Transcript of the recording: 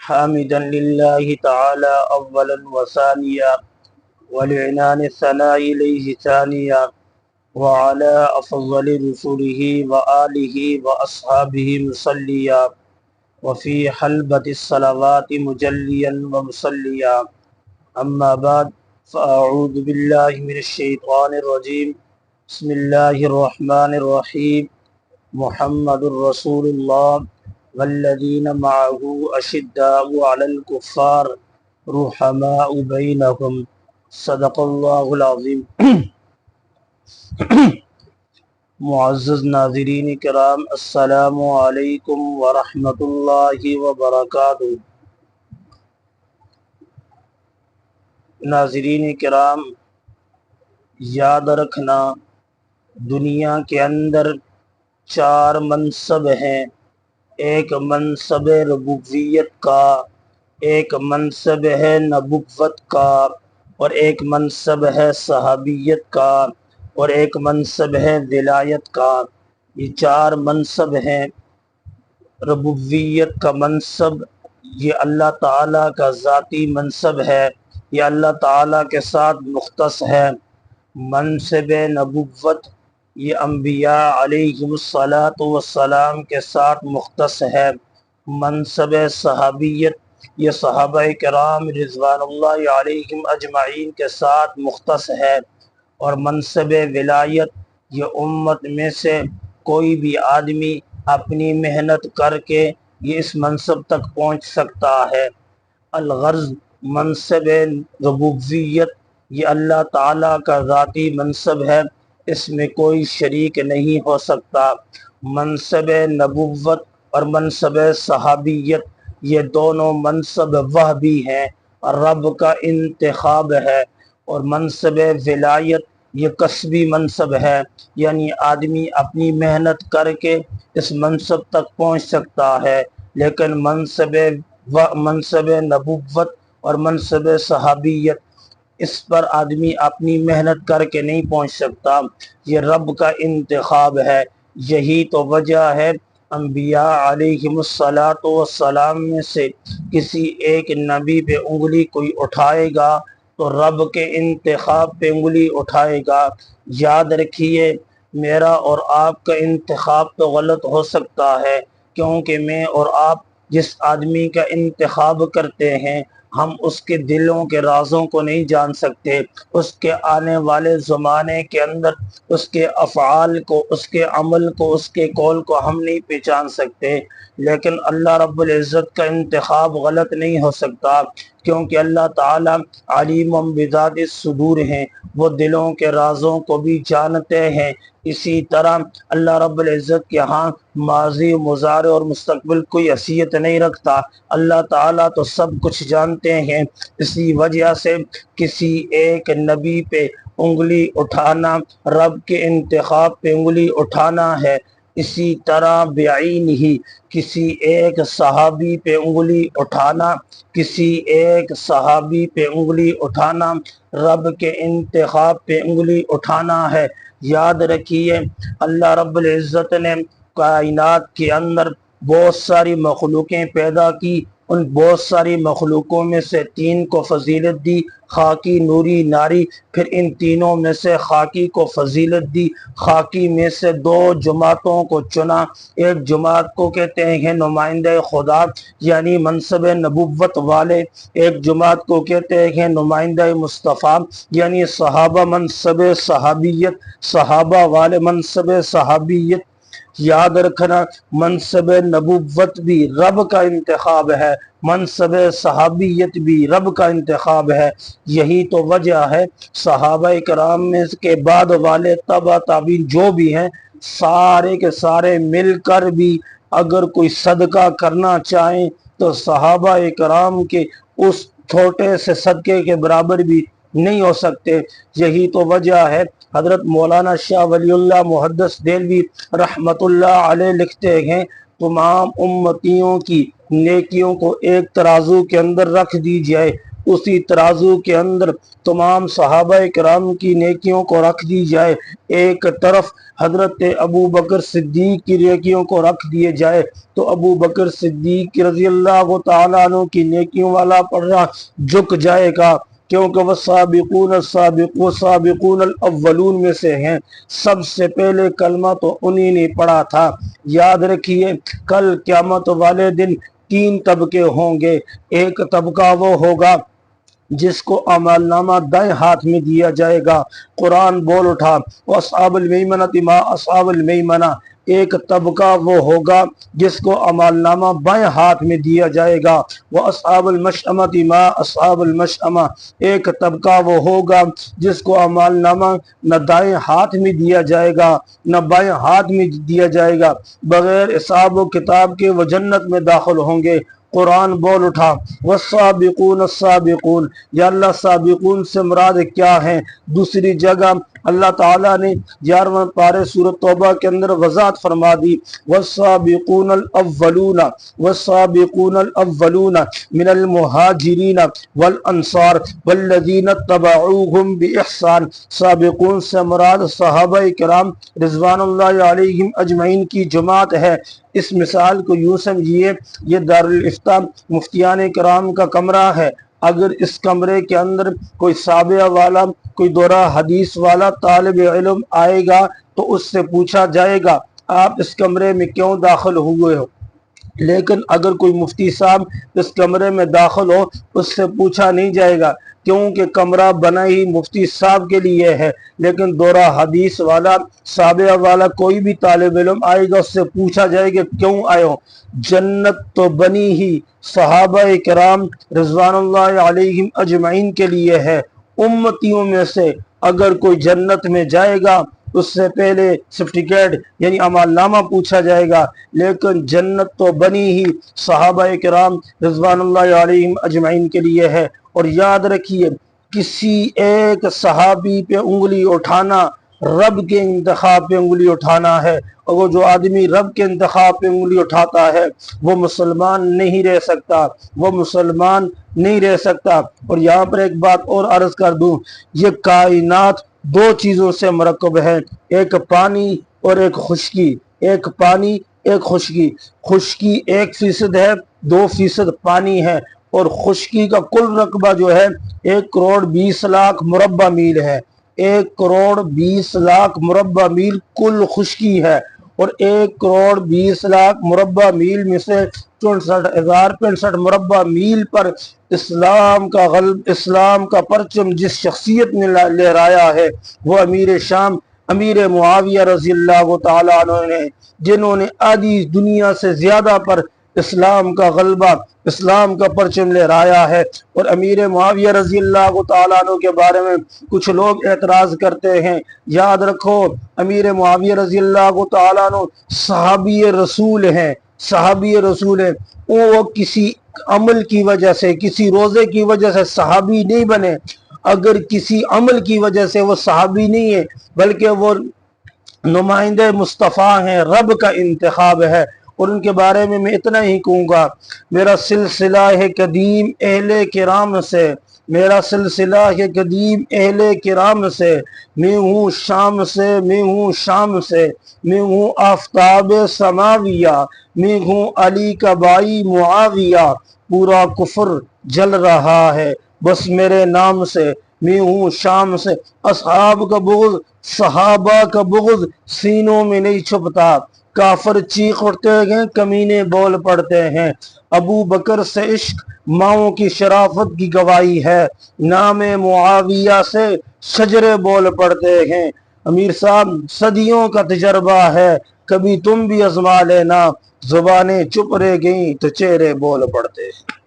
حامدا لله تعالى أولا وثانيا ولعنان الثناء إليه ثانيا وعلى أفضل رسله وآله وأصحابه مصليا وفي حلبة الصلوات مجليا ومصليا. أما بعد فأعوذ بالله من الشيطان الرجيم. بسم الله الرحمن الرحيم. محمد رسول الله والذين معه أشداء على الكفار رحماء بينهم. صدق اللہ العظیم. معزز ناظرین کرام، السلام علیکم ورحمۃ اللہ وبرکاتہ. ناظرین کرام، یاد رکھنا دنیا کے اندر 4 منصب ہیں. ایک منصب ربوبیت کا، ایک منصب ہے نبوت کا، اور ایک منصب ہے صحابیت کا، اور ایک منصب ہے ولایت کا. یہ 4 منصب ہیں. ربوبیت کا منصب یہ اللہ تعالیٰ کا ذاتی منصب ہے، یہ اللہ تعالیٰ کے ساتھ مختص ہے. منصب نبوت یہ انبیاء علیہم الصلاۃ کے ساتھ مختص ہے. منصب صحابیت یہ صحابہ کرام رضوان اللہ علیہم اجمعین کے ساتھ مختص ہے. اور منصب ولایت یہ امت میں سے کوئی بھی آدمی اپنی محنت کر کے یہ اس منصب تک پہنچ سکتا ہے. الغرض منصب ربوبیت یہ اللہ تعالیٰ کا ذاتی منصب ہے، اس میں کوئی شریک نہیں ہو سکتا. منصب نبوت اور منصب صحابیت یہ دونوں منصب وہبی ہیں، رب کا انتخاب ہے. اور منصب ولایت یہ کسبی منصب ہے، یعنی آدمی اپنی محنت کر کے اس منصب تک پہنچ سکتا ہے. لیکن منصب نبوت اور منصب صحابیت اس پر آدمی اپنی محنت کر کے نہیں پہنچ سکتا، یہ رب کا انتخاب ہے. یہی تو وجہ ہے انبیاء علیہم السلام میں سے کسی ایک نبی پہ انگلی کوئی اٹھائے گا تو رب کے انتخاب پہ انگلی اٹھائے گا. یاد رکھیے میرا اور آپ کا انتخاب تو غلط ہو سکتا ہے، کیونکہ میں اور آپ جس آدمی کا انتخاب کرتے ہیں ہم اس کے دلوں کے رازوں کو نہیں جان سکتے، اس کے آنے والے زمانے کے اندر اس کے افعال کو، اس کے عمل کو، اس کے قول کو ہم نہیں پہچان سکتے. لیکن اللہ رب العزت کا انتخاب غلط نہیں ہو سکتا، کیونکہ اللہ تعالیٰ علیم بذات الصدور ہیں، وہ دلوں کے رازوں کو بھی جانتے ہیں. اسی طرح اللہ رب العزت کے ہاں ماضی، مضارع اور مستقبل کوئی حیثیت نہیں رکھتا. اللہ تعالیٰ تو سب کچھ جانتے ہیں. اسی وجہ سے کسی ایک نبی پہ انگلی اٹھانا رب کے انتخاب پہ انگلی اٹھانا ہے. اسی طرح بعین ہی کسی ایک صحابی پہ انگلی اٹھانا، کسی ایک صحابی پہ انگلی اٹھانا رب کے انتخاب پہ انگلی اٹھانا ہے. یاد رکھیے اللہ رب العزت نے کائنات کے اندر بہت ساری مخلوقیں پیدا کی. ان بہت ساری مخلوقوں میں سے 3 کو فضیلت دی، خاکی، نوری، ناری. پھر ان تینوں میں سے خاکی کو فضیلت دی. خاکی میں سے 2 جماعتوں کو چنا. ایک جماعت کو کہتے ہیں نمائندہ خدا یعنی منصب نبوت والے، ایک جماعت کو کہتے ہیں نمائندہ مصطفیٰ یعنی صحابہ منصب صحابیت، صحابہ والے منصب صحابیت. یاد رکھنا منصب نبوت بھی رب کا انتخاب ہے، منصب صحابیت بھی رب کا انتخاب ہے. یہی تو وجہ ہے صحابہ کرام میں کے بعد والے تبع تابعین جو بھی ہیں سارے کے سارے مل کر بھی اگر کوئی صدقہ کرنا چاہیں تو صحابہ کرام کے اس چھوٹے سے صدقے کے برابر بھی نہیں ہو سکتے. یہی تو وجہ ہے حضرت مولانا شاہ ولی اللہ محدث دہلوی رحمت اللہ علیہ لکھتے ہیں تمام امتیوں کی نیکیوں کو ایک ترازو کے اندر رکھ دی جائے، اسی ترازو کے اندر تمام صحابہ کرام کی نیکیوں کو رکھ دی جائے، ایک طرف حضرت ابو بکر صدیق کی نیکیوں کو رکھ دیے جائے تو ابو بکر صدیق رضی اللہ تعالیٰ عنہ کی نیکیوں والا پڑھنا جھک جائے گا، کیونکہ وہ سابقون الاولون میں سے ہیں، سب سے پہلے کلمہ تو انہی نے پڑھا تھا۔ یاد رکھیے کل قیامت والے دن 3 طبقے ہوں گے، ایک طبقہ وہ ہوگا جس کو اعمال نامہ دائیں ہاتھ میں دیا جائے گا، قرآن بول اٹھا واصحاب المیمنۃ ما اصحاب المیمنہ، ایک طبقہ وہ ہوگا جس کو اعمال نامہ بائیں ہاتھ میں دیا جائے گا، واصحاب المشأمۃ ما اصحاب المشأمہ، ایک طبقہ وہ ہوگا جس کو اعمال نامہ نہ دائیں ہاتھ میں دیا جائے گا نہ بائیں ہاتھ میں دیا جائے گا، بغیر حساب و کتاب کے وہ جنت میں داخل ہوں گے۔ قرآن بول اٹھا والسابقون السابقون، یا اللہ سابقون سے مراد کیا ہیں؟ دوسری جگہ اللہ تعالیٰ نے 11واں پارے سورۃ توبہ کے اندر وضاحت فرما دی، والسابقون الاولون والسابقون الاولون من المہاجرین والانصار والذین اتبعوہم باحسان، سابقون سے مراد صحابہ کرام رضوان اللہ علیہم اجمعین کی جماعت ہے۔ اس مثال کو یوں سمجھیے، یہ دارالافتاء مفتیان کرام کا کمرہ ہے، اگر اس کمرے کے اندر کوئی سابعہ والا، کوئی دورہ حدیث والا طالب علم آئے گا تو اس سے پوچھا جائے گا آپ اس کمرے میں کیوں داخل ہوئے ہو، لیکن اگر کوئی مفتی صاحب اس کمرے میں داخل ہو اس سے پوچھا نہیں جائے گا، کیونکہ کمرہ بنا ہی مفتی صاحب کے لیے ہے، لیکن دورہ حدیث والا، سابعہ والا کوئی بھی طالب علم آئے گا اس سے پوچھا جائے گا کیوں آئے ہو۔ جنت تو بنی ہی صحابہ کرام رضوان اللہ علیہم اجمعین کے لیے ہے، امتیوں میں سے اگر کوئی جنت میں جائے گا اس سے پہلے سرٹیفکیٹ یعنی اعمال نامہ پوچھا جائے گا، لیکن جنت تو بنی ہی صحابہ کرام رضوان اللہ علیہم اجمعین کے لیے ہے۔ اور یاد رکھیے کسی ایک صحابی پہ انگلی اٹھانا رب کے انتخاب پہ انگلی اٹھانا ہے، اور وہ جو آدمی رب کے انتخاب پہ انگلی اٹھاتا ہے وہ مسلمان نہیں رہ سکتا، وہ مسلمان نہیں رہ سکتا۔ اور یہاں پر ایک بات اور عرض کر دوں، یہ کائنات 2 چیزوں سے مرکب ہے، ایک پانی اور ایک خشکی، ایک پانی ایک خشکی، خشکی 1% ہے، 2% پانی ہے، اور خشکی کا کل رقبہ جو ہے 1,20,00,000 مربع میل ہے، 1,20,00,000 مربع میل کل خشکی ہے، اور 1,20,00,000 مربع میل میں سے 64,065 مربع میل پر اسلام کا پرچم جس شخصیت نے لہرایا ہے وہ امیر شام امیر معاویہ رضی اللہ تعالیٰ عنہ نے، جنہوں نے آدھی دنیا سے زیادہ پر اسلام کا غلبہ، اسلام کا پرچم لہرایا ہے۔ اور امیر معاویہ رضی اللہ تعالیٰ عنہ کے بارے میں کچھ لوگ اعتراض کرتے ہیں، یاد رکھو امیر معاویہ رضی اللہ تعالیٰ عنہ صحابی رسول ہیں، صحابی رسول ہیں، وہ کسی عمل کی وجہ سے، کسی روزے کی وجہ سے صحابی نہیں بنے، اگر کسی عمل کی وجہ سے وہ صحابی نہیں ہے بلکہ وہ نمائندے مصطفیٰ ہیں، رب کا انتخاب ہے۔ اور ان کے بارے میں اتنا ہی کہوں گا، میرا سلسلہ ہے قدیم اہل کرام سے، میرا سلسلہ ہے قدیم اہل کرام سے، میں ہوں شام سے، میں ہوں شام سے، میں ہوں آفتاب سماویہ، میں ہوں علی کا بھائی معاویہ، پورا کفر جل رہا ہے بس میرے نام سے، میں ہوں شام سے۔ اصحاب کا بغض، صحابہ کا بغض سینوں میں نہیں چھپتا، کافر چیخ اٹھتے ہیں، کمینے بول پڑتے ہیں۔ ابو بکر سے عشق ماؤں کی شرافت کی گواہی ہے، نام معاویہ سے شجرے بول پڑتے ہیں۔ امیر صاحب صدیوں کا تجربہ ہے، کبھی تم بھی آزما لینا، زبانیں چپ رہ گئیں تو چہرے بول پڑتے ہیں۔